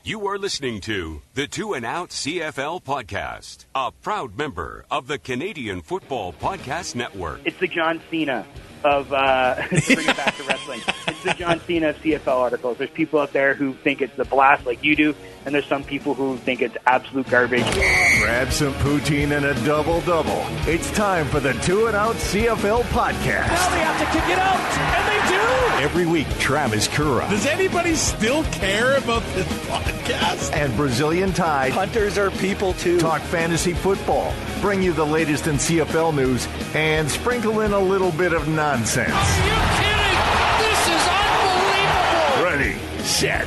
You are listening to the Two and Out CFL podcast, a proud member of the Canadian Football Podcast Network. It's the John Cena of, to bring it back to wrestling, it's the John Cena of CFL articles. There's people out there who think it's the blast like you do, and there's some people who think it's absolute garbage. Grab some poutine and a double-double. It's time for the Two and Out CFL podcast. Now they have to kick it out, and they do! Every week, Travis Currah. Does anybody still care about this podcast? And Brazilian Tide. Hunters are people, too. Talk fantasy football. Bring you the latest in CFL news and sprinkle in a little bit of nonsense. Are you kidding? This is unbelievable! Ready, set,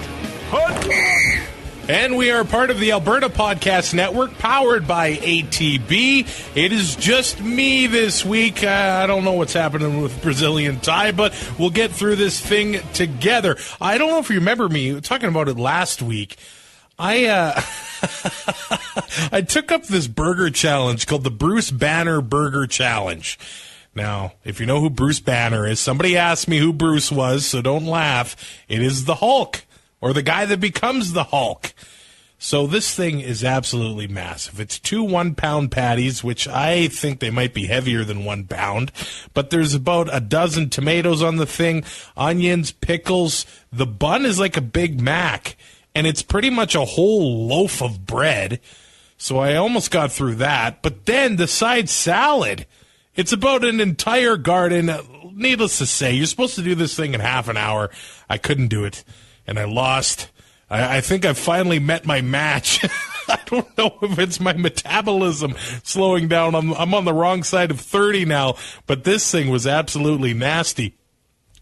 hunt! And we are part of the Alberta Podcast Network, powered by ATB. It is just me this week. I don't know what's happening with Brazilian Tie, but we'll get through this thing together. I don't know if you remember me talking about it last week. I took up this burger challenge called the Bruce Banner Burger Challenge. Now, if you know who Bruce Banner is, somebody asked me who Bruce was, so don't laugh. It is the Hulk, or the guy that becomes the Hulk. So this thing is absolutely massive. It's 2 1-pound patties, which I think they might be heavier than 1 pound. But there's about a dozen tomatoes on the thing, onions, pickles. The bun is like a Big Mac, and it's pretty much a whole loaf of bread. So I almost got through that. But then the side salad, it's about an entire garden. Needless to say, you're supposed to do this thing in half an hour. I couldn't do it, and I lost. I think I've finally met my match. I don't know if it's my metabolism slowing down. I'm on the wrong side of 30 now, but this thing was absolutely nasty.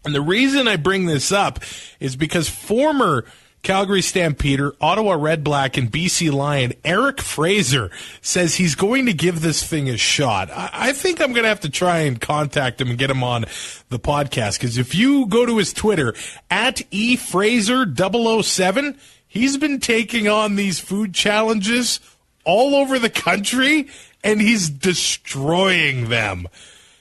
And the reason I bring this up is because former Calgary Stampeder, Ottawa Red Black, and BC Lion Eric Fraser says he's going to give this thing a shot. I think I'm going to have to try and contact him and get him on the podcast, because if you go to his Twitter, at eFraser007, he's been taking on these food challenges all over the country, and he's destroying them.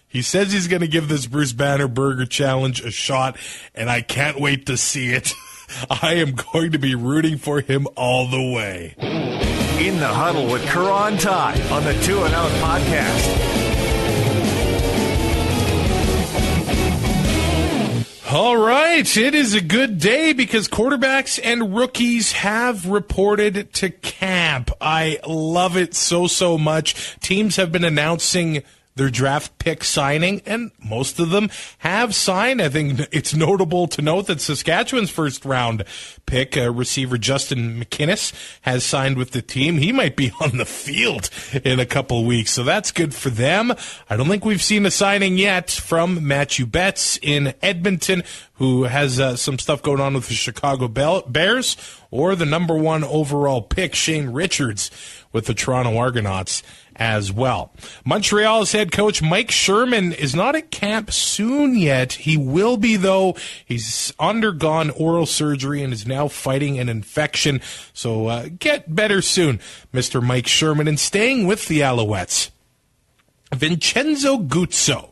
He says he's going to give this Bruce Banner Burger Challenge a shot, and I can't wait to see it. I am going to be rooting for him all the way. In the Huddle with Currah and Ty on the Two and Out podcast. All right, it is a good day because quarterbacks and rookies have reported to camp. I love it so much. Teams have been announcing their draft pick signing, and most of them have signed. I think it's notable to note that Saskatchewan's first-round pick, receiver Justin McInnes, has signed with the team. He might be on the field in a couple weeks, so that's good for them. I don't think we've seen a signing yet from Matthew Betts in Edmonton, who has some stuff going on with the Chicago Bears, or the number 1 overall pick, Shane Richards, with the Toronto Argonauts as well. Montreal's head coach Mike Sherman is not at camp soon yet. He will be, though. He's undergone oral surgery and is now fighting an infection. So get better soon, Mr. Mike Sherman. And staying with the Alouettes, Vincenzo Guzzo.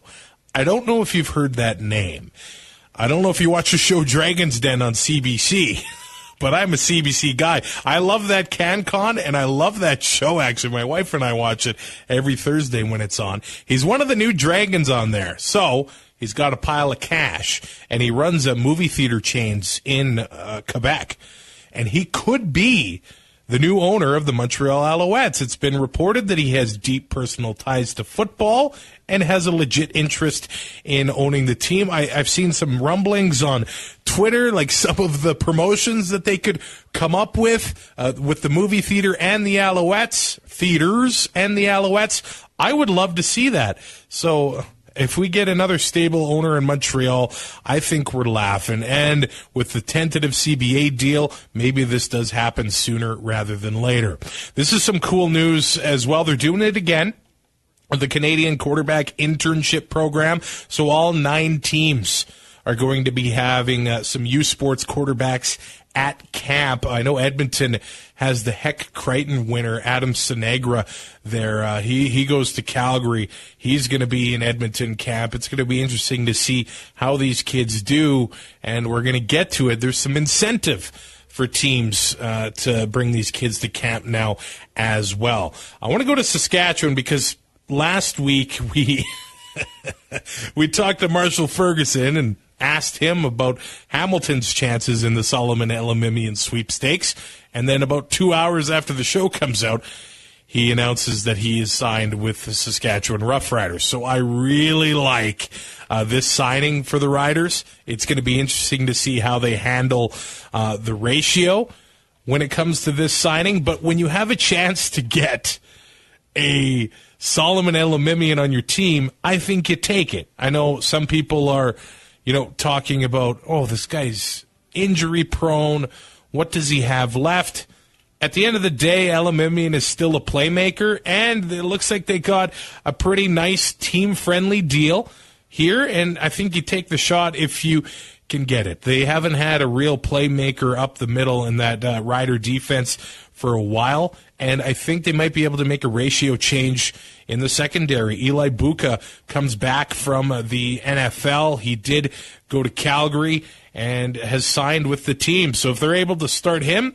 I don't know if you've heard that name. I don't know if you watch the show Dragon's Den on CBC. But I'm a CBC guy. I love that CanCon, and I love that show, actually. My wife and I watch it every Thursday when it's on. He's one of the new Dragons on there. So he's got a pile of cash, and he runs a movie theater chains in Quebec. And he could be the new owner of the Montreal Alouettes. It's been reported that he has deep personal ties to football and has a legit interest in owning the team. I've seen some rumblings on Twitter, like some of the promotions that they could come up with the movie theater and the Alouettes, theaters and the Alouettes. I would love to see that. So if we get another stable owner in Montreal, I think we're laughing. And with the tentative CBA deal, maybe this does happen sooner rather than later. This is some cool news as well. They're doing it again. The Canadian Quarterback Internship Program. So all 9 teams are going to be having some U Sports quarterbacks at camp. I know Edmonton has the Heck Crichton winner, Adam Sinegra, there. He goes to Calgary. He's going to be in Edmonton camp. It's going to be interesting to see how these kids do, and we're going to get to it. There's some incentive for teams to bring these kids to camp now as well. I want to go to Saskatchewan because last week we talked to Marshall Ferguson and asked him about Hamilton's chances in the Solomon Elimimian sweepstakes. And then about 2 hours after the show comes out, he announces that he is signed with the Saskatchewan Roughriders. So I really like this signing for the Riders. It's going to be interesting to see how they handle the ratio when it comes to this signing. But when you have a chance to get a Solomon Elimimian on your team, I think you take it. I know some people are, talking about, oh, this guy's injury prone. What does he have left? At the end of the day, Elimimian is still a playmaker, and it looks like they got a pretty nice team-friendly deal here, and I think you take the shot if you can get it. They haven't had a real playmaker up the middle in that Rider defense for a while, and I think they might be able to make a ratio change in the secondary. Eli Buka comes back from the NFL. He did go to Calgary and has signed with the team, so if they're able to start him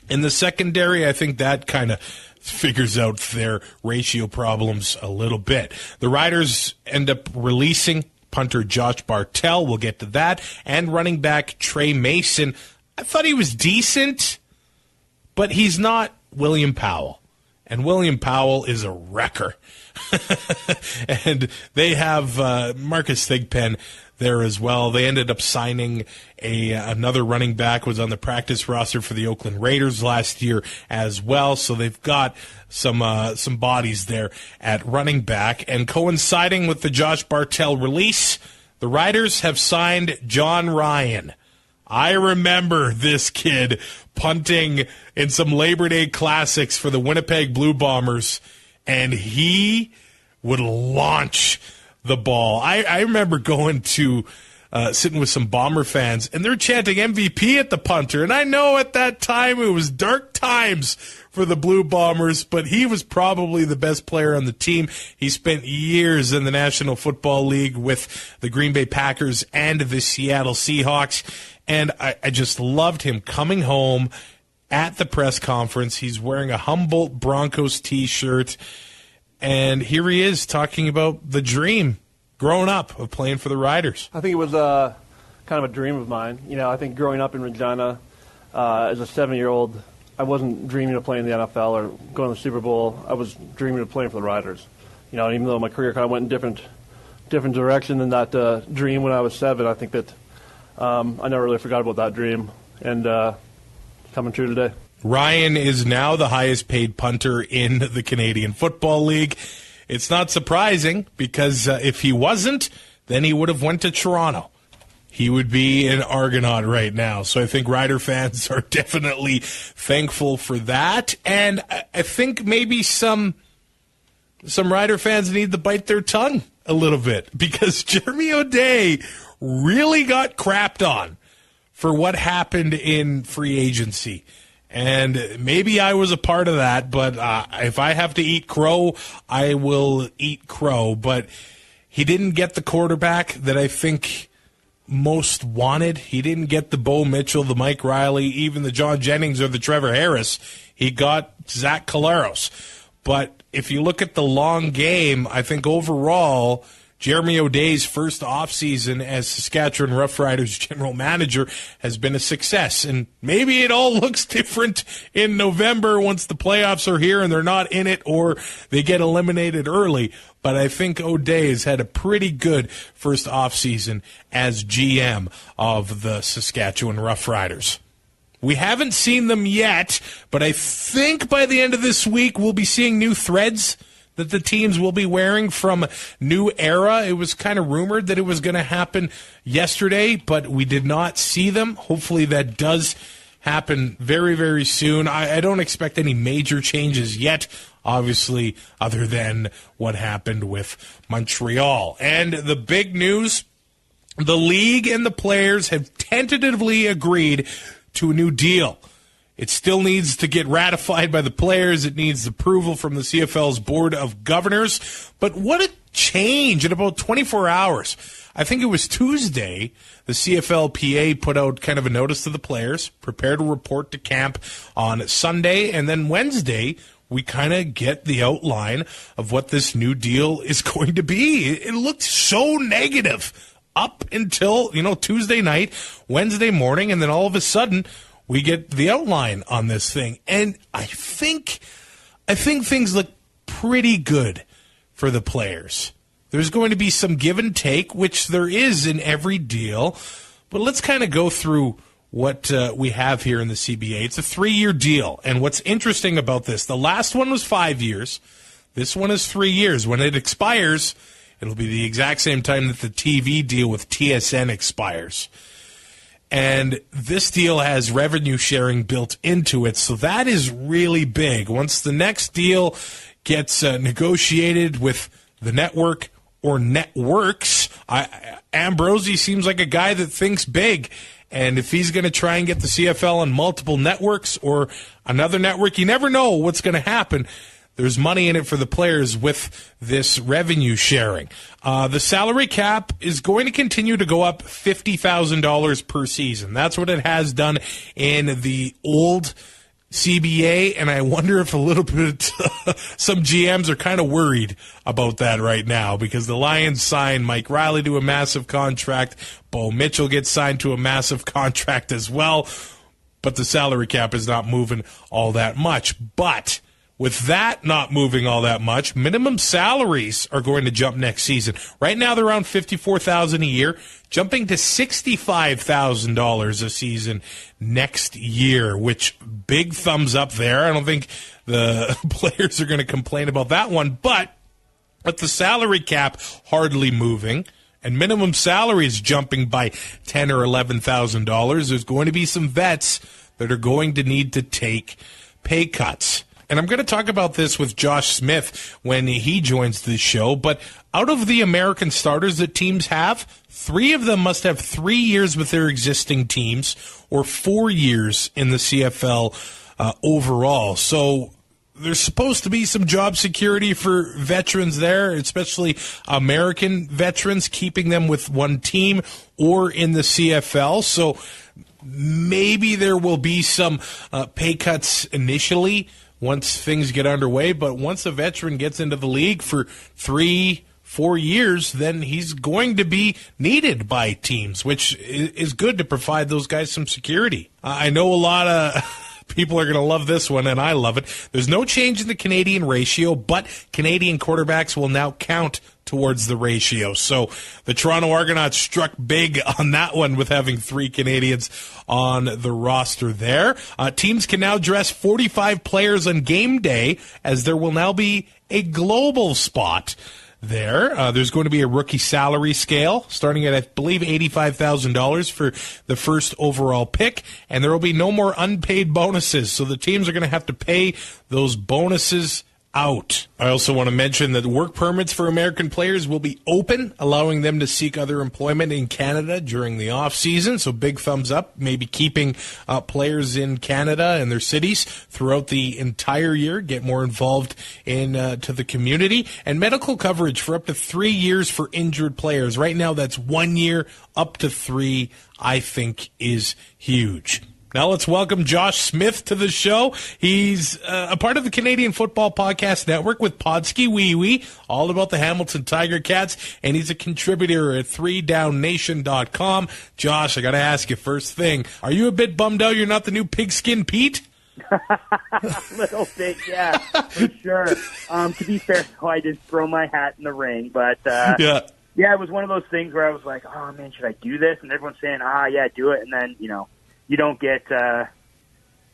in the secondary, I think that kind of figures out their ratio problems a little bit. The Riders end up releasing punter Josh Bartel. We'll get to that. And running back Trey Mason. I thought he was decent, but he's not William Powell. And William Powell is a wrecker. And they have Marcus Thigpen there as well. They ended up signing another running back, was on the practice roster for the Oakland Raiders last year as well. So they've got some bodies there at running back. And coinciding with the Josh Bartel release, the Riders have signed John Ryan. I remember this kid punting in some Labor Day Classics for the Winnipeg Blue Bombers, and he would launch the ball. I remember going to sitting with some Bomber fans, and they're chanting MVP at the punter. And I know at that time it was dark times for the Blue Bombers, but he was probably the best player on the team. He spent years in the National Football League with the Green Bay Packers and the Seattle Seahawks, and I just loved him coming home at the press conference. He's wearing a Humboldt Broncos T-shirt, and here he is talking about the dream growing up of playing for the Riders. I think it was kind of a dream of mine. I think growing up in Regina as a 7-year-old, I wasn't dreaming of playing in the NFL or going to the Super Bowl. I was dreaming of playing for the Riders. Even though my career kind of went in different direction than that dream when I was 7, I think that I never really forgot about that dream, and coming true today. Ryan is now the highest paid punter in the Canadian Football League. It's not surprising because if he wasn't, then he would have went to Toronto. He would be an Argonaut right now. So I think Rider fans are definitely thankful for that. And I think maybe some Rider fans need to bite their tongue a little bit because Jeremy O'Day really got crapped on for what happened in free agency. And maybe I was a part of that, but if I have to eat crow, I will eat crow. But he didn't get the quarterback that I think most wanted. He didn't get the Bo Mitchell, the Mike Riley, even the John Jennings or the Trevor Harris. He got Zach Collaros. But if you look at the long game, I think overall Jeremy O'Day's first offseason as Saskatchewan Roughriders general manager has been a success. And maybe it all looks different in November once the playoffs are here and they're not in it or they get eliminated early. But I think O'Day has had a pretty good first offseason as GM of the Saskatchewan Roughriders. We haven't seen them yet, but I think by the end of this week we'll be seeing new threads that the teams will be wearing from New Era. It was kind of rumored that it was going to happen yesterday, but we did not see them. Hopefully that does happen very, very soon. I don't expect any major changes yet, obviously, other than what happened with Montreal. And the big news, the league and the players have tentatively agreed to a new deal. It still needs to get ratified by the players. It needs approval from the CFL's Board of Governors. But what a change in about 24 hours. I think it was Tuesday, the CFLPA put out kind of a notice to the players, prepare to report to camp on Sunday, and then Wednesday, we kind of get the outline of what this new deal is going to be. It looked so negative up until, Tuesday night, Wednesday morning, and then all of a sudden we get the outline on this thing. And I think things look pretty good for the players. There's going to be some give and take, which there is in every deal. But let's kind of go through what we have here in the CBA. It's a 3-year deal. And what's interesting about this, the last one was 5 years. This one is 3 years. When it expires, it'll be the exact same time that the TV deal with TSN expires. And this deal has revenue sharing built into it. So that is really big. Once the next deal gets negotiated with the network or networks, Ambrosi seems like a guy that thinks big. And if he's going to try and get the CFL on multiple networks or another network, you never know what's going to happen. There's money in it for the players with this revenue sharing. The salary cap is going to continue to go up $50,000 per season. That's what it has done in the old CBA, and I wonder if a little bit some GMs are kind of worried about that right now because the Lions signed Mike Riley to a massive contract. Bo Mitchell gets signed to a massive contract as well, but the salary cap is not moving all that much. But with that not moving all that much, minimum salaries are going to jump next season. Right now they're around $54,000 a year, jumping to $65,000 a season next year, which big thumbs up there. I don't think the players are going to complain about that one, but with the salary cap hardly moving and minimum salaries jumping by $10,000 or $11,000, there's going to be some vets that are going to need to take pay cuts. And I'm going to talk about this with Josh Smith when he joins the show. But out of the American starters that teams have, 3 of them must have 3 years with their existing teams or 4 years in the CFL overall. So there's supposed to be some job security for veterans there, especially American veterans, keeping them with one team or in the CFL. So maybe there will be some pay cuts initially once things get underway, but once a veteran gets into the league for 3-4 years, then he's going to be needed by teams, which is good to provide those guys some security. I know a lot of people are going to love this one, and I love it. There's no change in the Canadian ratio, but Canadian quarterbacks will now count towards the ratio. So the Toronto Argonauts struck big on that one with having 3 Canadians on the roster there. Teams can now dress 45 players on game day, as there will now be a global spot there. There's going to be a rookie salary scale starting at, I believe, $85,000 for the first overall pick, and there will be no more unpaid bonuses. So the teams are going to have to pay those bonuses out. I also want to mention that work permits for American players will be open, allowing them to seek other employment in Canada during the off season. So big thumbs up, maybe keeping players in Canada and their cities throughout the entire year, get more involved in to the community, and medical coverage for up to 3 years for injured players. Right now, that's 1 year, up to 3. I think is huge. Now let's welcome Josh Smith to the show. He's a part of the Canadian Football Podcast Network with Podskee Wee Wee, all about the Hamilton Tiger Cats, and he's a contributor at 3downnation.com. Josh, I got to ask you first thing, are you a bit bummed out you're not the new Pigskin Pete? A little bit, yeah, for sure. To be fair, though, I just throw my hat in the ring, but yeah, it was one of those things where I was like, oh man, should I do this? And everyone's saying, yeah, do it, and then you don't get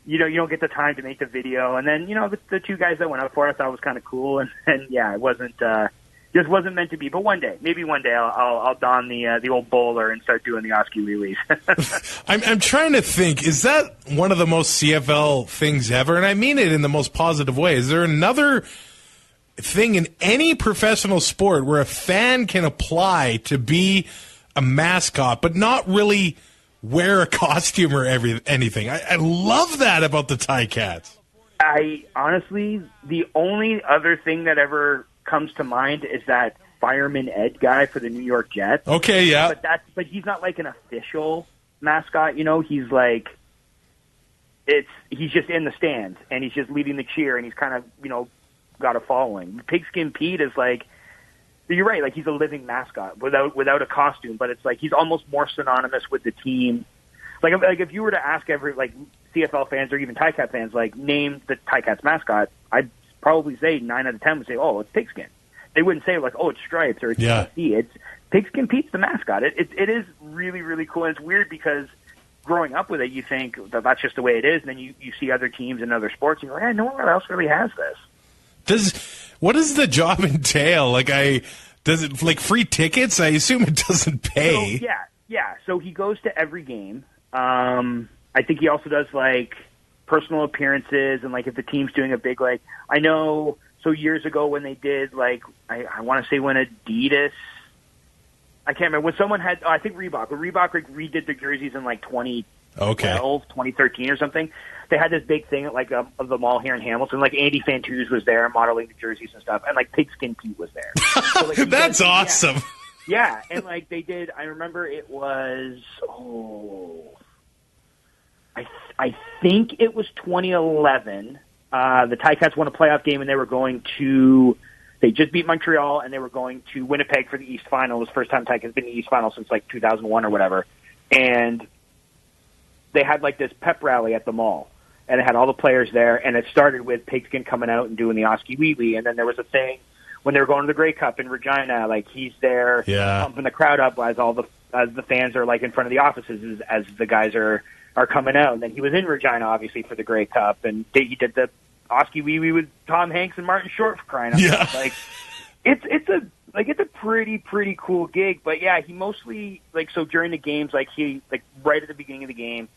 you don't get the time to make the video, and then the 2 guys that went up for it I thought was kind of cool, and yeah, it wasn't just wasn't meant to be. But maybe one day I'll don the old bowler and start doing the Podskee Wee Wees. I'm trying to think, is that one of the most CFL things ever? And I mean it in the most positive way. Is there another thing in any professional sport where a fan can apply to be a mascot but not really wear a costume or anything? I love that about the Ticats. I honestly, the only other thing that ever comes to mind is that Fireman Ed guy for the New York Jets. Okay, yeah. But he's not like an official mascot, he's like, he's just in the stands and he's just leading the cheer and he's kind of, got a following. Pigskin Pete is like, you're right, like he's a living mascot without a costume, but it's like he's almost more synonymous with the team. Like if you were to ask every CFL fans or even Ticats fans, name the Ticats mascot, I'd probably say 9 out of 10 would say, oh, it's Pigskin. They wouldn't say it's Stripes or it's TC. It's Pigskin Pete's the mascot. It is really, really cool. And it's weird because growing up with it, you think that that's just the way it is, and then you see other teams in other sports, and you're like, no one else really has this. What does the job entail? Does it free tickets? I assume it doesn't pay. So, yeah. So he goes to every game. I think he also does personal appearances, and if the team's doing a big I know. So years ago when they did I want to say when Adidas, I can't remember when someone had I think Reebok. When Reebok redid the jerseys in 2012, 2013 or something. They had this big thing at of the mall here in Hamilton. Andy Fantuz was there modeling the jerseys and stuff, and Pigskin Pete was there. So, that's awesome. Yeah, and they did. I remember it was I think it was 2011. The Ticats won a playoff game, and they just beat Montreal, and they were going to Winnipeg for the East Final. It was the first time Ticats been in the East Final since 2001 or whatever. And they had this pep rally at the mall, and it had all the players there, and it started with Pigskin coming out and doing the Podskee Wee Wee, and then there was a thing when they were going to the Grey Cup in Regina, he's there pumping the crowd up as the fans are in front of the offices as the guys are coming out. And then he was in Regina, obviously, for the Grey Cup, and he did the Podskee Wee Wee with Tom Hanks and Martin Short, for crying out loud. It's a pretty cool gig. But yeah, he mostly so during the games, he right at the beginning of the game,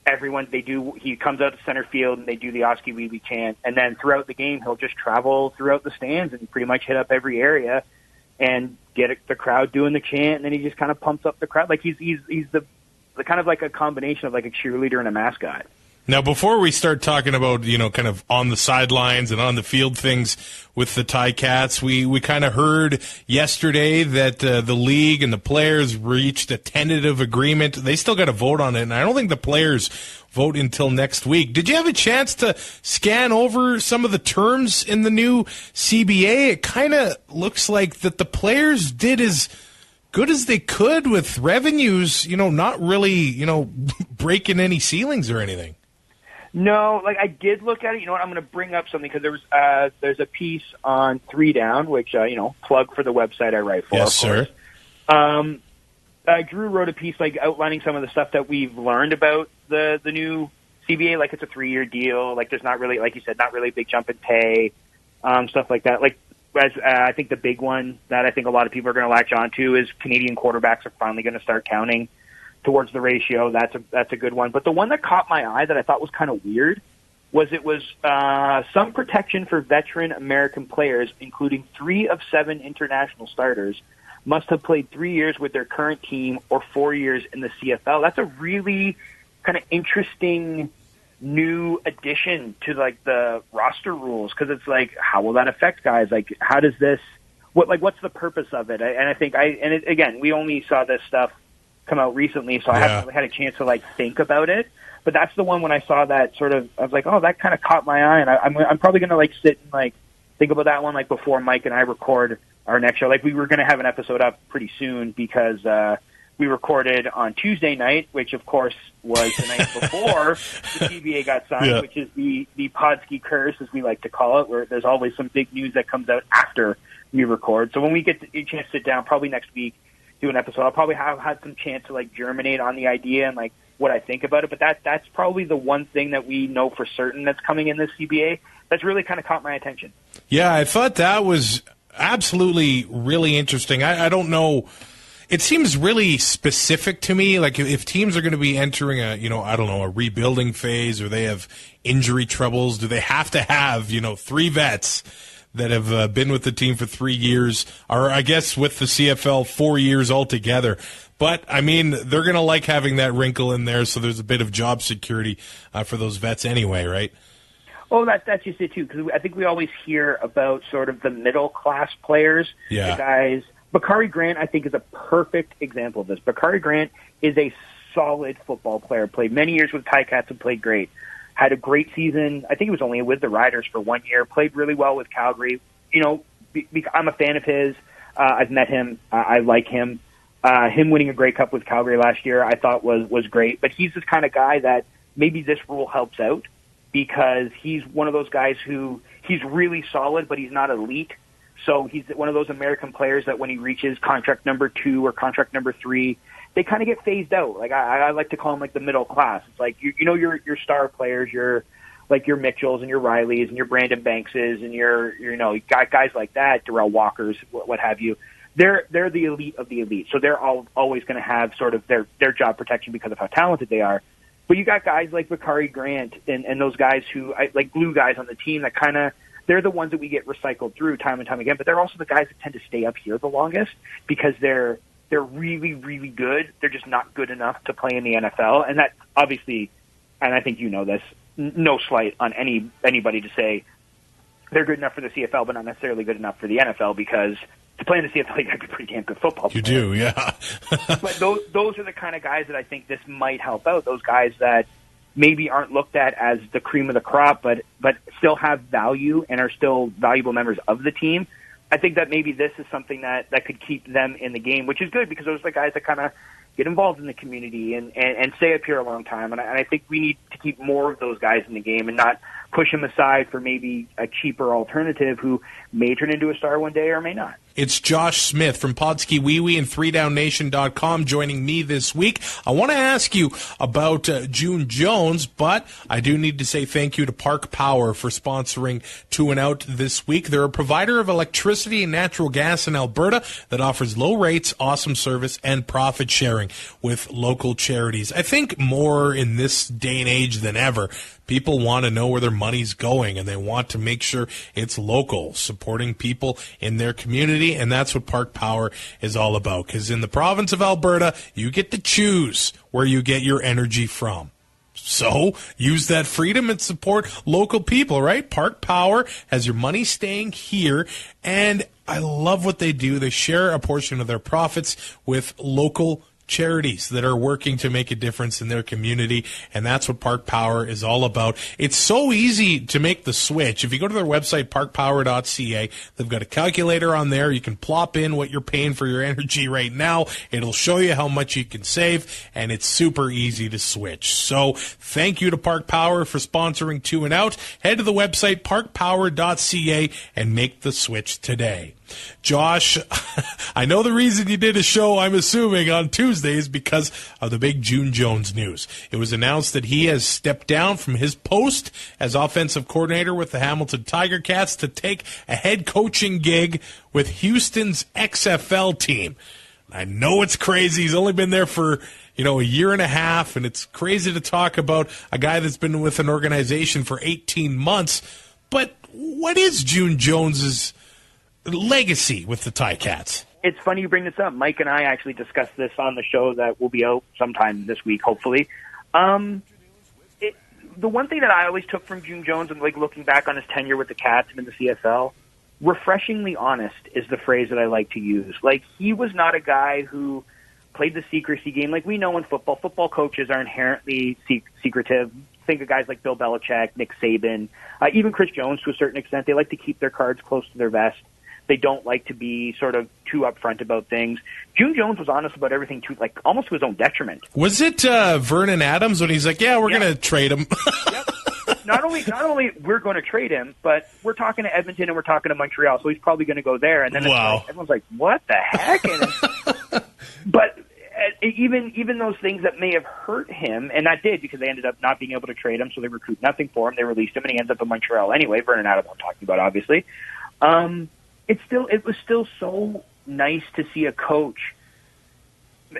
he comes out to center field and they do the Podskee Wee Wee chant, and then throughout the game he'll just travel throughout the stands and pretty much hit up every area and get the crowd doing the chant, and then he just kind of pumps up the crowd. He's the kind of a combination of a cheerleader and a mascot. Now, before we start talking about, kind of on the sidelines and on the field things with the Ticats, we kind of heard yesterday that the league and the players reached a tentative agreement. They still got to vote on it, and I don't think the players vote until next week. Did you have a chance to scan over some of the terms in the new CBA? It kind of looks like that the players did as good as they could with revenues, not really, breaking any ceilings or anything. No, I did look at it. You know what? I'm going to bring up something because there's a piece on 3 Down, which plug for the website I write for. Yes, sir. Drew wrote a piece outlining some of the stuff that we've learned about the new CBA. It's a 3-year deal. There's not really, like you said, not really a big jump in pay, stuff like that. I think the big one that I think a lot of people are going to latch on to is Canadian quarterbacks are finally going to start counting towards the ratio. That's a good one. But the one that caught my eye that I thought was kind of weird was some protection for veteran American players, including 3 of 7 international starters, must have played 3 years with their current team or 4 years in the CFL. That's a really kind of interesting new addition to the roster rules, because it's how will that affect guys? How does this? What's the purpose of it? And I think again, we only saw this stuff come out recently, so I haven't really had a chance to think about it. But that's the one when I saw that I was like, oh, that kind of caught my eye, and I'm probably going to sit and think about that one before Mike and I record our next show. We were going to have an episode up pretty soon because we recorded on Tuesday night, which of course was the night before the CBA got signed, which is the Podskee curse, as we like to call it, where there's always some big news that comes out after we record. So when we get a chance to sit down, probably next week, do an episode, I'll probably have had some chance to germinate on the idea and what I think about it. But that's probably the one thing that we know for certain that's coming in this CBA that's really kind of caught my attention. Yeah, I thought that was absolutely really interesting. I don't know. It seems really specific to me. If teams are going to be entering a rebuilding phase, or they have injury troubles, do they have to have 3 vets that have been with the team for 3 years, or I guess with the CFL 4 years altogether? But they're going to like having that wrinkle in there, so there's a bit of job security for those vets anyway, right? Oh, that's just it too. Because I think we always hear about sort of the middle class players, the guys. Bakari Grant, I think, is a perfect example of this. Bakari Grant is a solid football player. Played many years with Ticats and played great. Had a great season. I think he was only with the Riders for 1 year. Played really well with Calgary. You know, I'm a fan of his. I've met him. I like him. Him winning a Grey Cup with Calgary last year, I thought was great. But he's this kind of guy that maybe this rule helps out because he's one of those guys who he's really solid, but he's not elite. So he's one of those American players that when he reaches contract number 2 or contract number 3, they kind of get phased out. Like I like to call them like the middle class. It's like you know your star players, your Mitchells and your Rileys and your Brandon Bankses and your guys like that, Darrell Walkers, what have you. They're the elite of the elite. So they're always going to have sort of their job protection because of how talented they are. But you got guys like Bakari Grant and those guys who like glue guys on the team that kind of. They're the ones that we get recycled through time and time again, but they're also the guys that tend to stay up here the longest because they're really, really good. They're just not good enough to play in the NFL, and that obviously, and I think you know this, no slight on anybody to say they're good enough for the CFL, but not necessarily good enough for the NFL because to play in the CFL, you got to be a pretty damn good football player. You do, yeah. But those are the kind of guys that I think this might help out. Those guys that maybe aren't looked at as the cream of the crop, but still have value and are still valuable members of the team. I think that maybe this is something that could keep them in the game, which is good because those are the guys that kind of get involved in the community and stay up here a long time. And I think we need to keep more of those guys in the game and not push them aside for maybe a cheaper alternative who may turn into a star one day or may not. It's Josh Smith from Podskee Wee Wee and 3downnation.com joining me this week. I want to ask you about June Jones, but I do need to say thank you to Park Power for sponsoring Two and Out this week. They're a provider of electricity and natural gas in Alberta that offers low rates, awesome service, and profit sharing with local charities. I think more in this day and age than ever, people want to know where their money's going, and they want to make sure it's local, supporting people in their community, and that's what Park Power is all about. Because in the province of Alberta, you get to choose where you get your energy from. So use that freedom and support local people, right? Park Power has your money staying here, and I love what they do. They share a portion of their profits with local charities that are working to make a difference in their community, and that's what Park Power is all about. It's so easy to make the switch. If you go to their website, parkpower.ca, they've got a calculator on there. You can plop in what you're paying for your energy right now. It'll show you how much you can save, and it's super easy to switch. So thank you to Park Power for sponsoring Two and Out. Head to the website, parkpower.ca, and make the switch today. Josh, I know the reason you did a show, I'm assuming, on Tuesdays because of the big June Jones news. It was announced that he has stepped down from his post as offensive coordinator with the Hamilton Tiger Cats to take a head coaching gig with Houston's XFL team. I know it's crazy. He's only been there for, a year and a half, and it's crazy to talk about a guy that's been with an organization for 18 months. But what is June Jones's legacy with the Ticats? It's funny you bring this up. Mike and I actually discussed this on the show that will be out sometime this week, hopefully. The one thing that I always took from June Jones and looking back on his tenure with the Cats and in the CFL, refreshingly honest is the phrase that I like to use. He was not a guy who played the secrecy game. Like we know in football, football coaches are inherently secretive. Think of guys like Bill Belichick, Nick Saban, even Chris Jones to a certain extent. They like to keep their cards close to their vest. They don't like to be sort of too upfront about things. June Jones was honest about everything too, almost to his own detriment. Was it Vernon Adams when he's like, "Yeah, we're going to trade him"? Yep. Not only we're going to trade him, but we're talking to Edmonton and we're talking to Montreal, so he's probably going to go there. And then everyone's like, "What the heck?" But even those things that may have hurt him, and that did because they ended up not being able to trade him, so they recruit nothing for him. They released him, and he ends up in Montreal anyway. Vernon Adams, I'm talking about, obviously. It was still so nice to see a coach,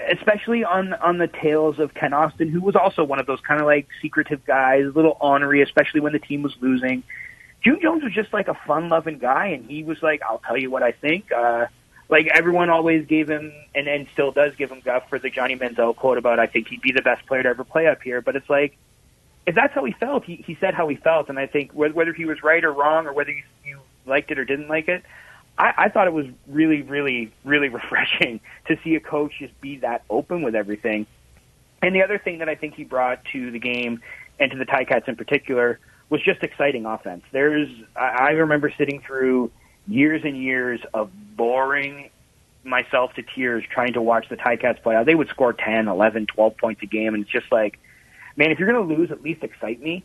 especially on the tails of Ken Austin, who was also one of those kind of secretive guys, a little ornery, especially when the team was losing. June Jones was just a fun-loving guy, and he was like, "I'll tell you what I think." Everyone always gave him, and still does give him guff for the Johnny Manziel quote about, "I think he'd be the best player to ever play up here." But it's if that's how he felt, he said how he felt. And I think whether he was right or wrong or whether you liked it or didn't like it, I thought it was really, really, really refreshing to see a coach just be that open with everything. And the other thing that I think he brought to the game and to the Ticats in particular was just exciting offense. I remember sitting through years and years of boring myself to tears trying to watch the Ticats play out. They would score 10, 11, 12 points a game, and it's just like, man, if you're going to lose, at least excite me.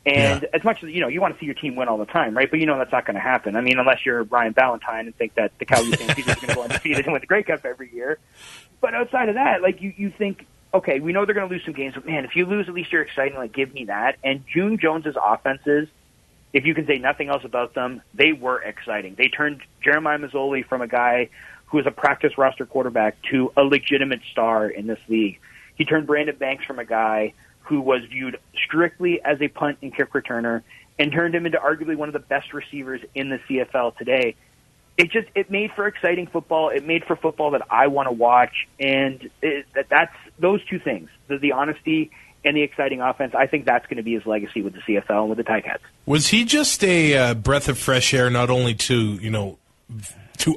And as much as, you want to see your team win all the time, right? But that's not going to happen. I mean, unless you're Ryan Ballantyne and think that the Calgary Stampeders are going to go undefeated and win the Grey Cup every year. But outside of that, like, you think, okay, we know they're going to lose some games, but man, if you lose, at least you're exciting. Like, give me that. And June Jones's offenses, if you can say nothing else about them, they were exciting. They turned Jeremiah Masoli from a guy who was a practice roster quarterback to a legitimate star in this league. He turned Brandon Banks from a guy who was viewed strictly as a punt and kick returner and turned him into arguably one of the best receivers in the CFL today. It made for exciting football. It made for football that I want to watch. And that's those two things, the honesty and the exciting offense. I think that's going to be his legacy with the CFL and with the Ticats. Was he just a breath of fresh air, not only to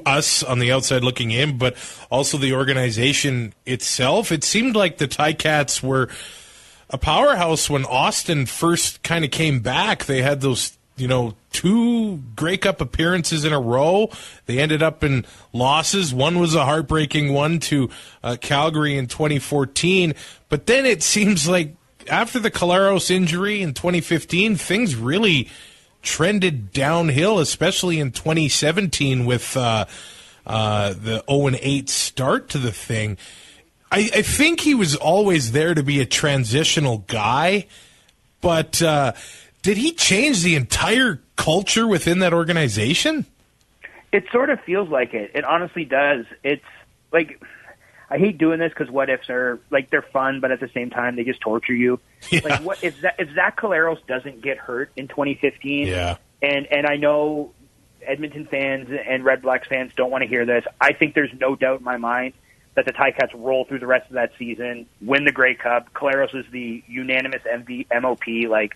us on the outside looking in, but also the organization itself? It seemed like the Ticats were a powerhouse when Austin first kind of came back. They had those, 2 Grey Cup appearances in a row. They ended up in losses. One was a heartbreaking one to Calgary in 2014. But then it seems like after the Collaros injury in 2015, things really trended downhill, especially in 2017 with the 0-8 start to the thing. I think he was always there to be a transitional guy, but did he change the entire culture within that organization? It sort of feels like it. It honestly does. It's like, I hate doing this because what ifs are like, they're fun, but at the same time they just torture you. Yeah. Like, what if Zach Collaros doesn't get hurt in 2015? Yeah. And I know Edmonton fans and Red Blacks fans don't want to hear this. I think there's no doubt in my mind that the Ticats roll through the rest of that season, win the Grey Cup. Collaros is the unanimous MOP. Like,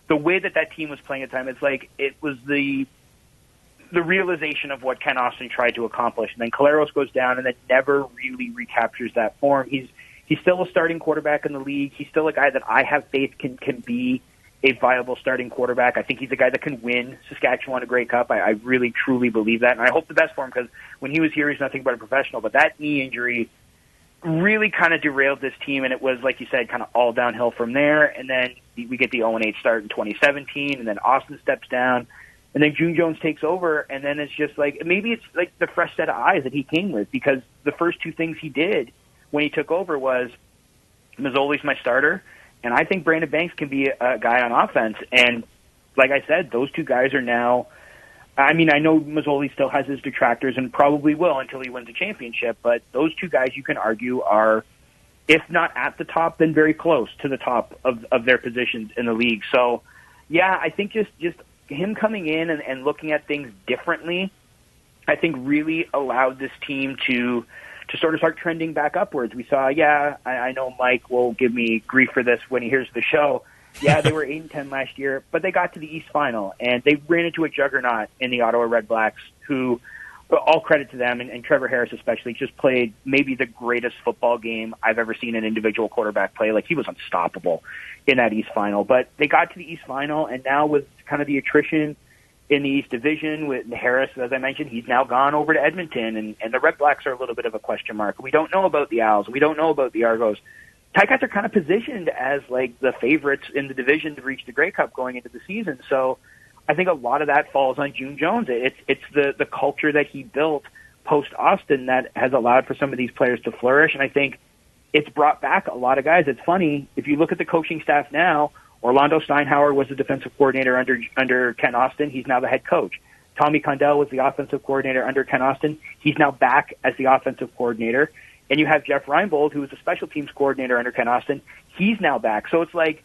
the way that team was playing at the time, it's like it was the realization of what Ken Austin tried to accomplish. And then Collaros goes down and then never really recaptures that form. He's still a starting quarterback in the league. He's still a guy that I have faith can be a viable starting quarterback. I think he's a guy that can win Saskatchewan a Grey Cup. I really, truly believe that. And I hope the best for him because when he was here, he's nothing but a professional. But that knee injury really kind of derailed this team, and it was, like you said, kind of all downhill from there. And then we get the 0-8 start in 2017, and then Austin steps down, and then June Jones takes over, and then it's just like, maybe it's like the fresh set of eyes that he came with, because the first 2 things he did when he took over was, Mazzoli's my starter, and I think Brandon Banks can be a guy on offense. And like I said, those 2 guys are now, I mean, I know Mazzoli still has his detractors and probably will until he wins a championship, but those 2 guys you can argue are, if not at the top, then very close to the top of their positions in the league. So, yeah, I think just him coming in and looking at things differently, I think really allowed this team to sort of start trending back upwards. We saw, I know Mike will give me grief for this when he hears the show. Yeah, they were 8-10 last year, but they got to the East Final, and they ran into a juggernaut in the Ottawa Red Blacks, who, all credit to them, and Trevor Harris especially, just played maybe the greatest football game I've ever seen an individual quarterback play. Like, he was unstoppable in that East Final. But they got to the East Final, and now with kind of the attrition in the East Division with Harris, as I mentioned, he's now gone over to Edmonton, and the Red Blacks are a little bit of a question mark. We don't know about the Owls. We don't know about the Argos. Ticats are kind of positioned as like the favorites in the division to reach the Grey Cup going into the season. So I think a lot of that falls on June Jones. It's the culture that he built post Austin that has allowed for some of these players to flourish. And I think it's brought back a lot of guys. It's funny, if you look at the coaching staff now, Orlando Steinhauer was the defensive coordinator under Ken Austin. He's now the head coach. Tommy Condell was the offensive coordinator under Ken Austin. He's now back as the offensive coordinator. And you have Jeff Reinbold, who was the special teams coordinator under Ken Austin. He's now back. So it's like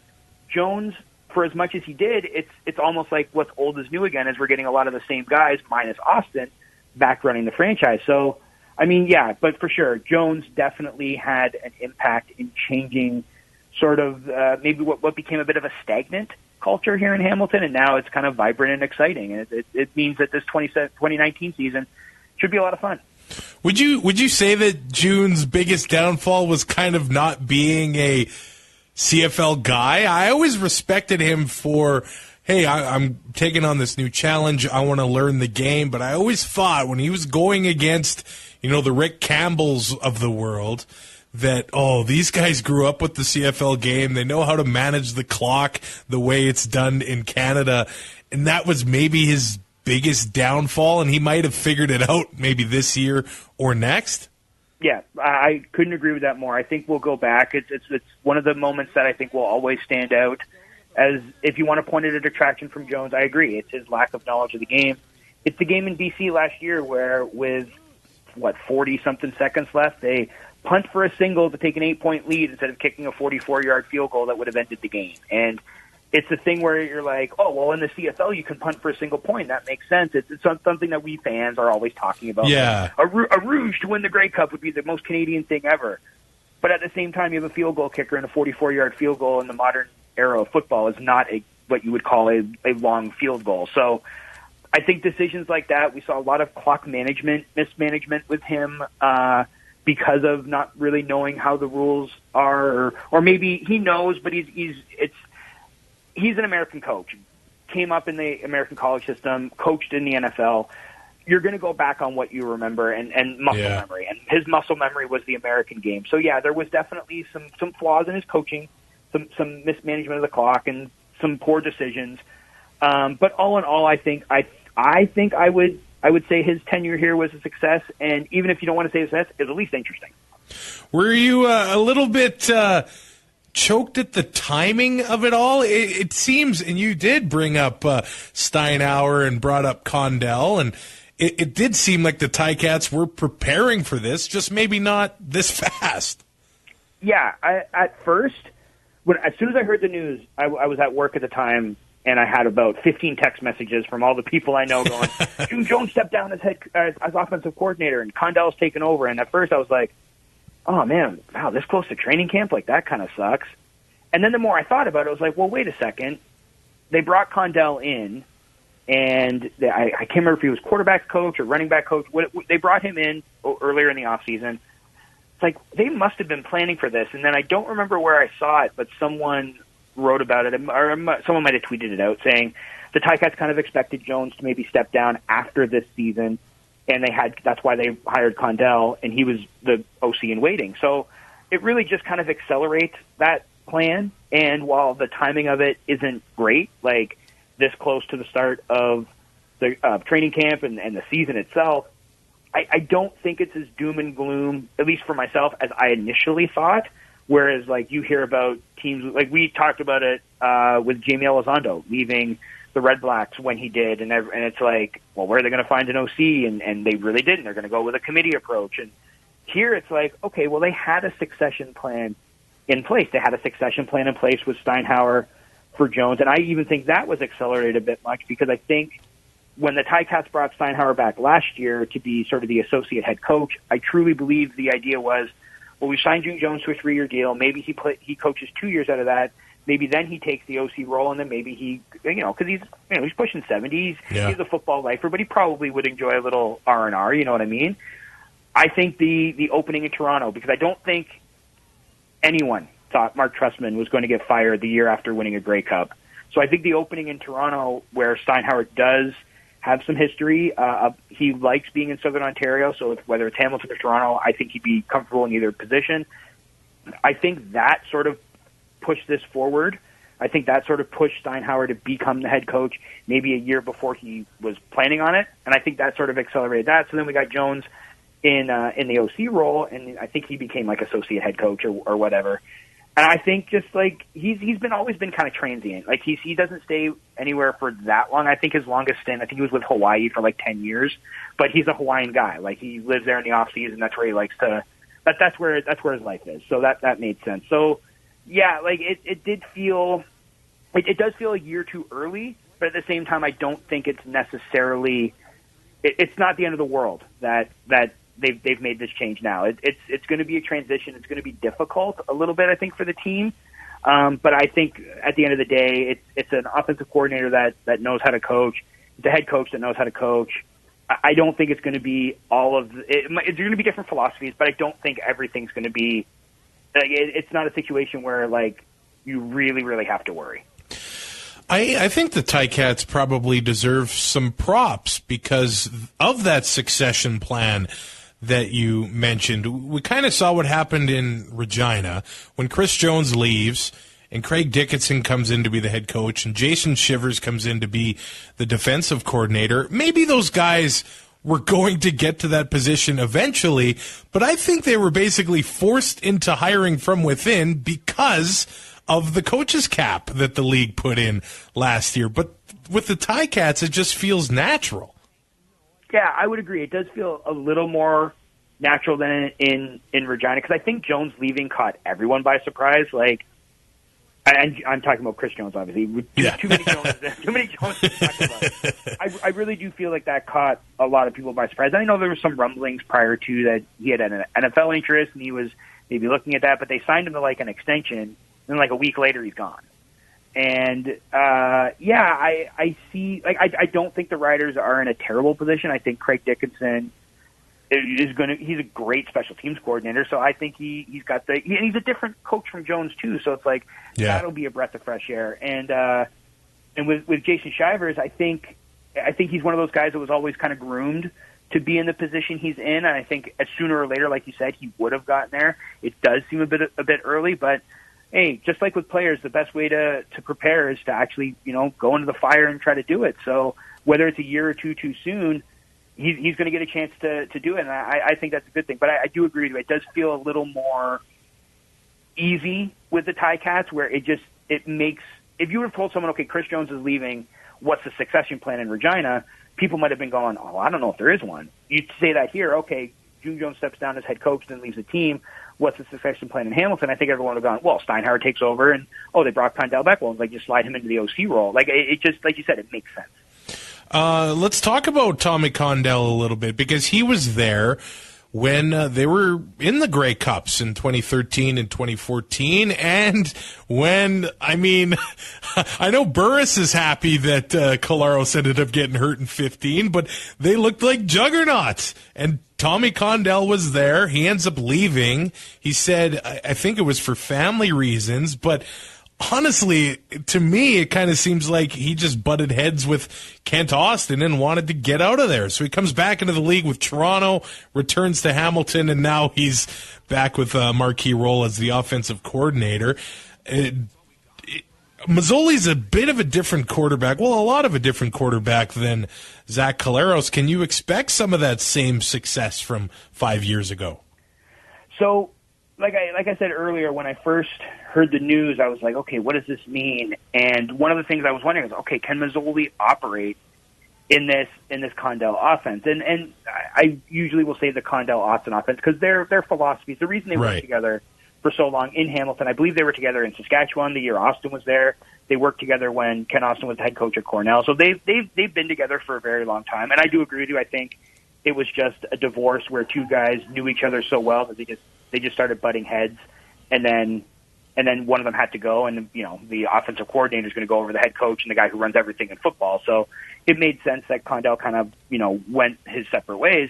Jones, for as much as he did, it's almost like what's old is new again, as we're getting a lot of the same guys, minus Austin, back running the franchise. So, I mean, yeah, but for sure, Jones definitely had an impact in changing sort of maybe what became a bit of a stagnant culture here in Hamilton, and now it's kind of vibrant and exciting. And it means that this 2019 season should be a lot of fun. Would you say that June's biggest downfall was kind of not being a CFL guy? I always respected him for, hey, I'm taking on this new challenge. I want to learn the game. But I always thought when he was going against, the Rick Campbells of the world, that, these guys grew up with the CFL game. They know how to manage the clock the way it's done in Canada. And that was maybe his biggest downfall, and he might have figured it out maybe this year or next. Yeah, I couldn't agree with that more. I think we'll go back. It's one of the moments that I think will always stand out as, if you want to point at a detraction from Jones, I agree. It's his lack of knowledge of the game. It's the game in BC last year where with, 40-something seconds left, they punt for a single to take an 8-point lead instead of kicking a 44-yard field goal that would have ended the game. And it's a thing where you're like, in the CFL you can punt for a single point. That makes sense. It's something that we fans are always talking about. Yeah. A rouge to win the Grey Cup would be the most Canadian thing ever. But at the same time, you have a field goal kicker, and a 44-yard field goal in the modern era of football is not what you would call a long field goal. So I think decisions like that, we saw a lot of clock mismanagement with him, because of not really knowing how the rules are, or maybe he knows, but he's an American coach, came up in the American college system, coached in the NFL. You're going to go back on what you remember and muscle memory, and his muscle memory was the American game. So yeah, there was definitely some flaws in his coaching, some mismanagement of the clock, and some poor decisions. But all in all, I think I would say his tenure here was a success, and even if you don't want to say success, it's at least interesting. Were you a little bit choked at the timing of it all? It seems, and you did bring up Steinauer and brought up Condell, and it did seem like the Ticats were preparing for this, just maybe not this fast. Yeah, at first, as soon as I heard the news, I was at work at the time, and I had about 15 text messages from all the people I know going, June Jones stepped down as offensive coordinator, and Condell's taken over. And at first I was like, oh, man, wow, this close to training camp? Like, that kind of sucks. And then the more I thought about it, I was like, well, wait a second. They brought Condell in, and I can't remember if he was quarterback coach or running back coach. They brought him in earlier in the offseason. It's like they must have been planning for this. And then I don't remember where I saw it, but someone wrote about it, or someone might have tweeted it out saying the Ticats kind of expected Jones to maybe step down after this season, and that's why they hired Condell, and he was the OC in waiting. So it really just kind of accelerates that plan. And while the timing of it isn't great, like this close to the start of the training camp and the season itself, I don't think it's as doom and gloom, at least for myself, as I initially thought. Whereas, like, you hear about teams, like we talked about it with Jamie Elizondo leaving the Red Blacks when he did, and it's like, well, where are they going to find an OC? And they really didn't. They're going to go with a committee approach. And here it's like, okay, well, they had a succession plan in place. They had a succession plan in place with Steinauer for Jones, and I even think that was accelerated a bit much because I think when the Ticats brought Steinauer back last year to be sort of the associate head coach, I truly believe the idea was, well, we signed June Jones to a 3-year deal. Maybe he coaches 2 years out of that. Maybe then he takes the OC role, and then maybe he, because he's pushing 70s. Yeah. He's a football lifer, but he probably would enjoy a little R&R. You know what I mean? I think the opening in Toronto, because I don't think anyone thought Mark Trestman was going to get fired the year after winning a Grey Cup. So I think the opening in Toronto, where Steinauer does have some history. He likes being in Southern Ontario, so whether it's Hamilton or Toronto, I think he'd be comfortable in either position. I think that sort of pushed this forward. I think that sort of pushed Steinauer to become the head coach maybe a year before he was planning on it, and I think that sort of accelerated that. So then we got Jones in the OC role, and I think he became like associate head coach or whatever. And I think just like he's always been kind of transient. Like he doesn't stay anywhere for that long. I think his longest stint, I think he was with Hawaii for like 10 years, but he's a Hawaiian guy. Like he lives there in the off season. That's where he likes to. That's where his life is. So that made sense. So yeah, like it did feel. It does feel a year too early, but at the same time, I don't think it's necessarily. It's not the end of the world that they've made this change now. It's going to be a transition. It's going to be difficult a little bit, I think, for the team. But I think at the end of the day, it's an offensive coordinator that knows how to coach. It's a head coach that knows how to coach. I don't think it's going to be all of it. It's going to be different philosophies, but I don't think everything's going to be. It's not a situation where like you really, really have to worry. I think the Ticats probably deserve some props because of that succession plan that you mentioned. We kind of saw what happened in Regina when Chris Jones leaves and Craig Dickinson comes in to be the head coach and Jason Shivers comes in to be the defensive coordinator. Maybe those guys were going to get to that position eventually, but I think they were basically forced into hiring from within because of the coach's cap that the league put in last year. But with the Ticats, it just feels natural. Yeah, I would agree. It does feel a little more natural than in Regina because I think Jones leaving caught everyone by surprise. Like, and I'm talking about Chris Jones, obviously. Too many Jones to talk about. I really do feel like that caught a lot of people by surprise. I know there were some rumblings prior to that he had an NFL interest and he was maybe looking at that, but they signed him to like an extension. And like a week later, he's gone. And I see. Like, I don't think the Riders are in a terrible position. I think Craig Dickinson is going to. He's a great special teams coordinator. So I think he's got and he's a different coach from Jones too. So it's like that'll be a breath of fresh air. And with Jason Shivers, I think he's one of those guys that was always kind of groomed to be in the position he's in. And I think sooner or later, like you said, he would have gotten there. It does seem a bit early, but. Hey, just like with players, the best way to prepare is to actually, go into the fire and try to do it. So whether it's a year or two too soon, he's going to get a chance to do it. And I think that's a good thing. But I do agree with you. It does feel a little more easy with the Ticats where it makes, if you would have told someone, okay, Chris Jones is leaving, what's the succession plan in Regina? People might have been going, oh, I don't know if there is one. You'd say that here, okay, June Jones steps down as head coach, then leaves the team. What's the succession plan in Hamilton? I think everyone would have gone, well, Steinhauer takes over, and, they brought Condell back. Well, just slide him into the OC role. Like, it just, like you said, it makes sense. Let's talk about Tommy Condell a little bit, because he was there when they were in the Grey Cups in 2013 and 2014, and when, I know Burris is happy that Collaros ended up getting hurt in 15, but they looked like juggernauts, and Tommy Condell was there. He ends up leaving. He said, I think it was for family reasons, but honestly, to me, it kind of seems like he just butted heads with Kent Austin and wanted to get out of there. So he comes back into the league with Toronto, returns to Hamilton, and now he's back with a marquee role as the offensive coordinator. Mazzoli's a bit of a different quarterback. Well, a lot of a different quarterback than Zach Collaros. Can you expect some of that same success from 5 years ago? So, like I said earlier, when I first heard the news, I was like, okay, what does this mean? And one of the things I was wondering was, okay, can Mazzoli operate in this Condell offense? And I usually will say the Condell Austin offense because their philosophies, the reason they work together for so long in Hamilton. I believe they were together in Saskatchewan the year Austin was there. They worked together when Ken Austin was the head coach at Cornell. So they've been together for a very long time. And I do agree with you. I think it was just a divorce where two guys knew each other so well that they just started butting heads, and then one of them had to go, and the offensive coordinator is going to go over the head coach and the guy who runs everything in football. So it made sense that Condell kind of went his separate ways.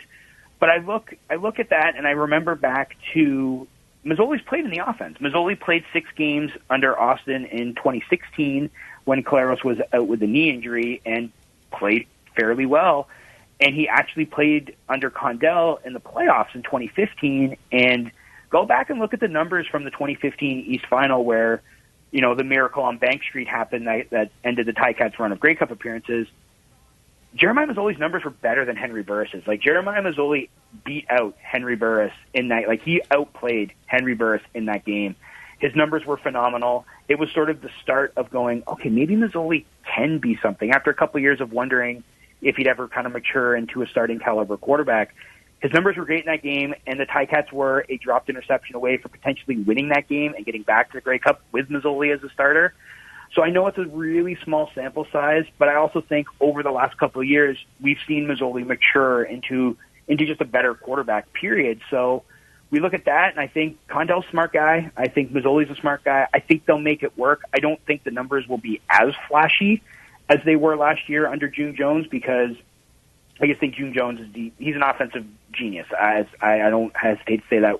But I look at that and I remember back to Mazzoli's played in the offense. Mazzoli played 6 games under Austin in 2016 when Collaros was out with a knee injury and played fairly well. And he actually played under Condell in the playoffs in 2015. And go back and look at the numbers from the 2015 East Final where, the miracle on Bank Street happened that ended the Ticats' run of Grey Cup appearances. Jeremiah Mazzoli's numbers were better than Henry Burris's. Like, Jeremiah Mazzoli beat out Henry Burris in that. Like, he outplayed Henry Burris in that game. His numbers were phenomenal. It was sort of the start of going, okay, maybe Mazzoli can be something. After a couple of years of wondering if he'd ever kind of mature into a starting caliber quarterback, his numbers were great in that game, and the Ticats were a dropped interception away for potentially winning that game and getting back to the Grey Cup with Mazzoli as a starter. So I know it's a really small sample size, but I also think over the last couple of years, we've seen Mazzoli mature into just a better quarterback, period. So we look at that, and I think Condell's a smart guy. I think Mazzoli's a smart guy. I think they'll make it work. I don't think the numbers will be as flashy as they were last year under June Jones, because I just think June Jones he's an offensive genius. I don't hesitate to say that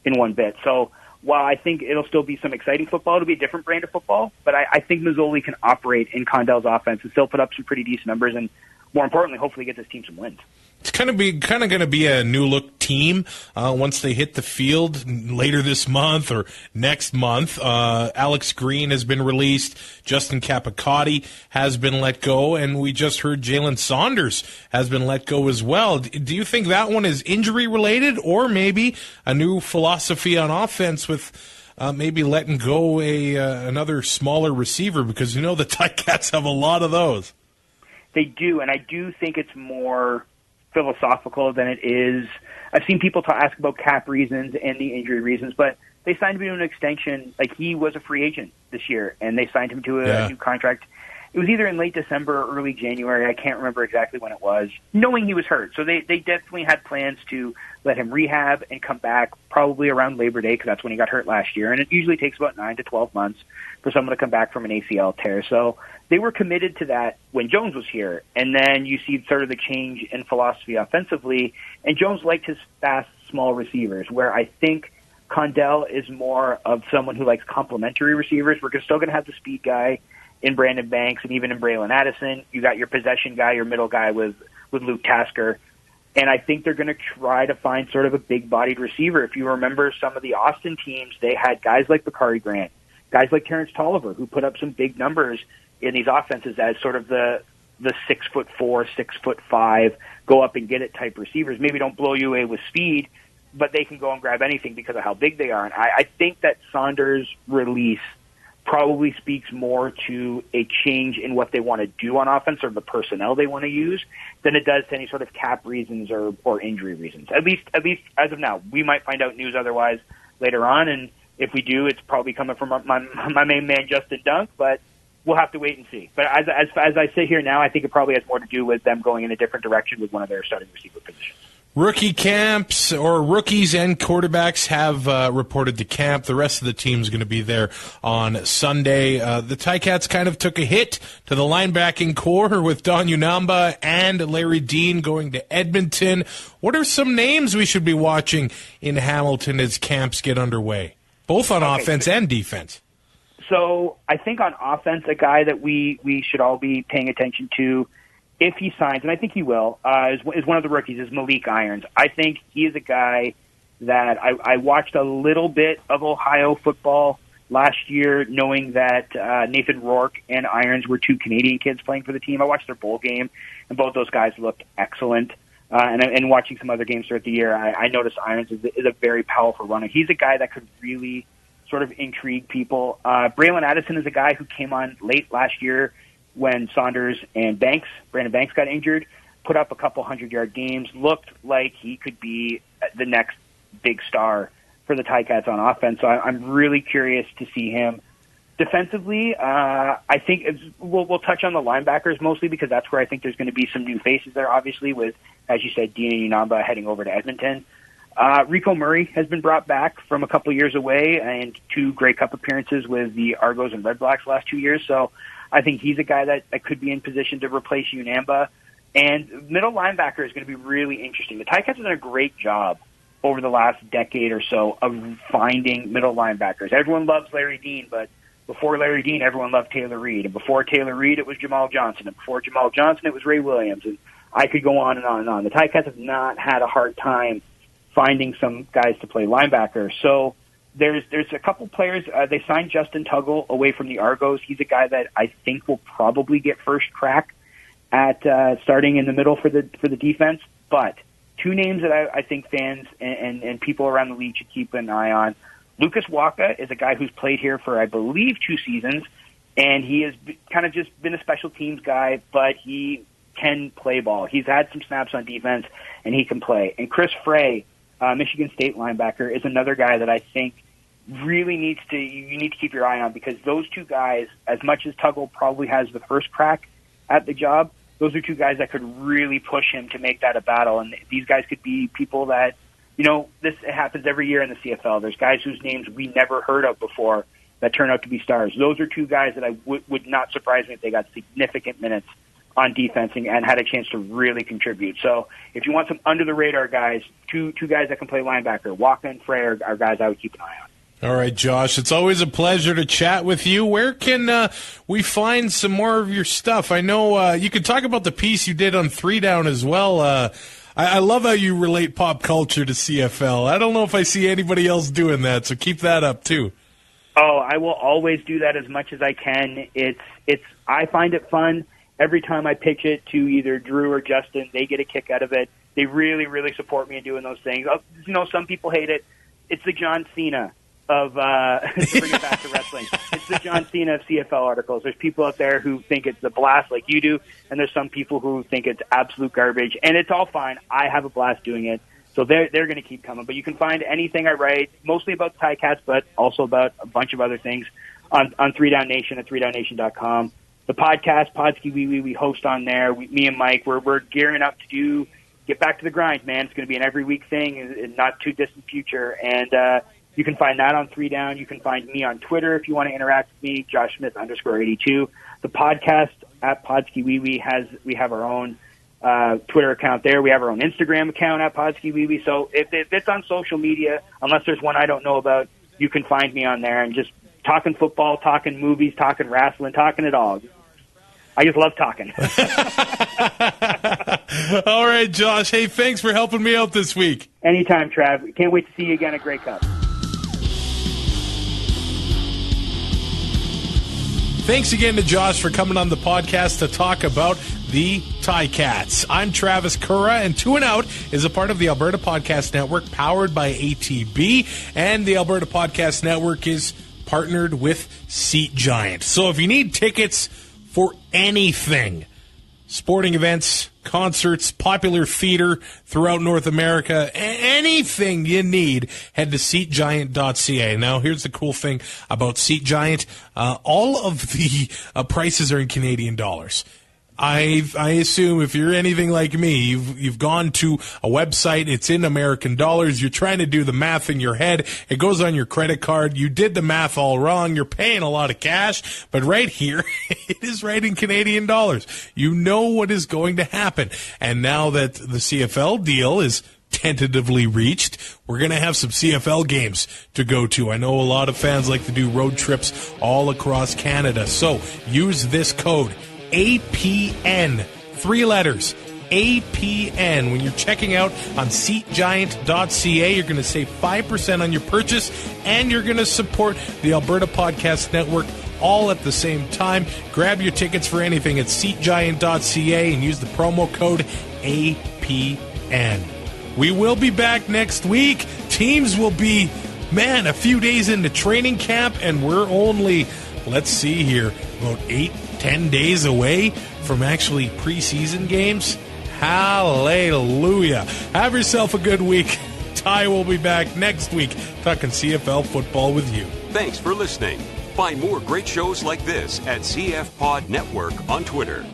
in one bit. So while I think it'll still be some exciting football, it'll be a different brand of football, but I think Mazzoli can operate in Condell's offense and still put up some pretty decent numbers, and more importantly, hopefully get this team some wins. It's kind of going to be a new look team once they hit the field later this month or next month. Alex Green has been released. Justin Capicotti has been let go, and we just heard Jalen Saunders has been let go as well. Do you think that one is injury related, or maybe a new philosophy on offense with maybe letting go another smaller receiver, because the Ticats have a lot of those? They do, and I do think it's more philosophical than it is. I've seen people ask about cap reasons and the injury reasons, but they signed him to an extension. Like, he was a free agent this year, and they signed him to a new contract. It was either in late December or early January. I can't remember exactly when it was, knowing he was hurt. So they definitely had plans to let him rehab and come back probably around Labor Day, because that's when he got hurt last year. And it usually takes about 9 to 12 months for someone to come back from an ACL tear. So they were committed to that when Jones was here. And then you see sort of the change in philosophy offensively. And Jones liked his fast, small receivers, where I think Condell is more of someone who likes complementary receivers. We're still going to have the speed guy in Brandon Banks and even in Braylon Addison. You got your possession guy, your middle guy with Luke Tasker. And I think they're going to try to find sort of a big-bodied receiver. If you remember some of the Austin teams, they had guys like Bakari Grant, guys like Terrence Tolliver, who put up some big numbers in these offenses as sort of the 6'4", 6'5", go up and get it type receivers. Maybe don't blow you away with speed, but they can go and grab anything because of how big they are. And I think that Saunders' release probably speaks more to a change in what they want to do on offense or the personnel they want to use than it does to any sort of cap reasons or injury reasons. At least as of now. We might find out news otherwise later on, and if we do, it's probably coming from my main man Justin Dunk, but we'll have to wait and see. But as I sit here now, I think it probably has more to do with them going in a different direction with one of their starting receiver positions. Rookie camps, or rookies and quarterbacks, have reported to camp. The rest of the team is going to be there on Sunday. The Ticats kind of took a hit to the linebacking core with Don Unamba and Larry Dean going to Edmonton. What are some names we should be watching in Hamilton as camps get underway, both on offense and defense? So I think on offense, a guy that we should all be paying attention to, if he signs, and I think he will, is one of the rookies, is Malik Irons. I think he is a guy that I watched a little bit of Ohio football last year, knowing that Nathan Rourke and Irons were two Canadian kids playing for the team. I watched their bowl game, and both those guys looked excellent. And watching some other games throughout the year, I noticed Irons is a very powerful runner. He's a guy that could really sort of intrigue people. Braylon Addison is a guy who came on late last year when Saunders and Brandon Banks got injured, put up a couple 100-yard games, looked like he could be the next big star for the Ticats on offense. So I'm really curious to see him. Defensively, I think we'll touch on the linebackers mostly because that's where I think there's going to be some new faces there, obviously, with, as you said, Dean and Unamba heading over to Edmonton. Rico Murray has been brought back from a couple years away and 2 Grey Cup appearances with the Argos and Red Blacks last 2 years. So I think he's a guy that could be in position to replace Unamba. And middle linebacker is going to be really interesting. The Ticats have done a great job over the last decade or so of finding middle linebackers. Everyone loves Larry Dean, but before Larry Dean, everyone loved Taylor Reed. And before Taylor Reed, it was Jamal Johnson. And before Jamal Johnson, it was Ray Williams. And I could go on and on and on. The Ticats have not had a hard time finding some guys to play linebacker. So there's a couple players. They signed Justin Tuggle away from the Argos. He's a guy that I think will probably get first crack at starting in the middle for the defense. But 2 names that I think fans and people around the league should keep an eye on. Lucas Waka is a guy who's played here for, I believe, 2 seasons, and he has kind of just been a special teams guy, but he can play ball. He's had some snaps on defense, and he can play. And Chris Frey, Michigan State linebacker, is another guy that I think really you need to keep your eye on, because those 2 guys, as much as Tuggle probably has the first crack at the job, those are 2 guys that could really push him to make that a battle. And these guys could be people that, this happens every year in the CFL. There's guys whose names we never heard of before that turn out to be stars. Those are two guys that I would not surprise me if they got significant minutes on defense and had a chance to really contribute. So if you want some under-the-radar guys, two guys that can play linebacker, Walker and Frey are guys I would keep an eye on. All right, Josh, it's always a pleasure to chat with you. Where can we find some more of your stuff? I know you could talk about the piece you did on 3 Down as well. I love how you relate pop culture to CFL. I don't know if I see anybody else doing that, so keep that up too. Oh, I will always do that as much as I can. I find it fun. Every time I pitch it to either Drew or Justin, they get a kick out of it. They really, really support me in doing those things. Some people hate it. It's the John Cena of to bring it back to wrestling. It's the John Cena of CFL articles. There's people out there who think it's a blast like you do, and there's some people who think it's absolute garbage. And it's all fine. I have a blast doing it. So they're going to keep coming. But you can find anything I write, mostly about the Ticats, but also about a bunch of other things on 3 Down Nation at 3downnation.com. The podcast, Podskee Wee Wee, we host on there. Me and Mike, we're gearing up to get back to the grind, man. It's going to be an every week thing in not too distant future. And you can find that on 3 Down. You can find me on Twitter if you want to interact with me, Josh Smith _82. The podcast at Podskee Wee Wee we have our own Twitter account there. We have our own Instagram account at Podskee Wee Wee. So if it's on social media, unless there's one I don't know about, you can find me on there and just talking football, talking movies, talking wrestling, talking it all. I just love talking. All right, Josh. Hey, thanks for helping me out this week. Anytime, Trav. Can't wait to see you again at Grey Cup. Thanks again to Josh for coming on the podcast to talk about the Ticats. I'm Travis Currah, and 2 and Out is a part of the Alberta Podcast Network, powered by ATB, and the Alberta Podcast Network is partnered with Seat Giant. So if you need tickets for anything, sporting events, concerts, popular theater throughout North America, anything you need, head to SeatGiant.ca. Now, here's the cool thing about Seat Giant. All of the prices are in Canadian dollars. I assume if you're anything like me, you've gone to a website, it's in American dollars, you're trying to do the math in your head, it goes on your credit card, you did the math all wrong, you're paying a lot of cash, but right here, it is right in Canadian dollars. You know what is going to happen. And now that the CFL deal is tentatively reached, we're going to have some CFL games to go to. I know a lot of fans like to do road trips all across Canada, so use this code, APN, 3 letters, APN. When you're checking out on SeatGiant.ca, you're going to save 5% on your purchase, and you're going to support the Alberta Podcast Network all at the same time. Grab your tickets for anything at SeatGiant.ca and use the promo code APN. We will be back next week. Teams will be, a few days into training camp, and we're only, let's see here, about 8-10 days away from actually preseason games. Hallelujah. Have yourself a good week. Ty will be back next week talking CFL football with you. Thanks for listening. Find more great shows like this at CF Pod Network on Twitter.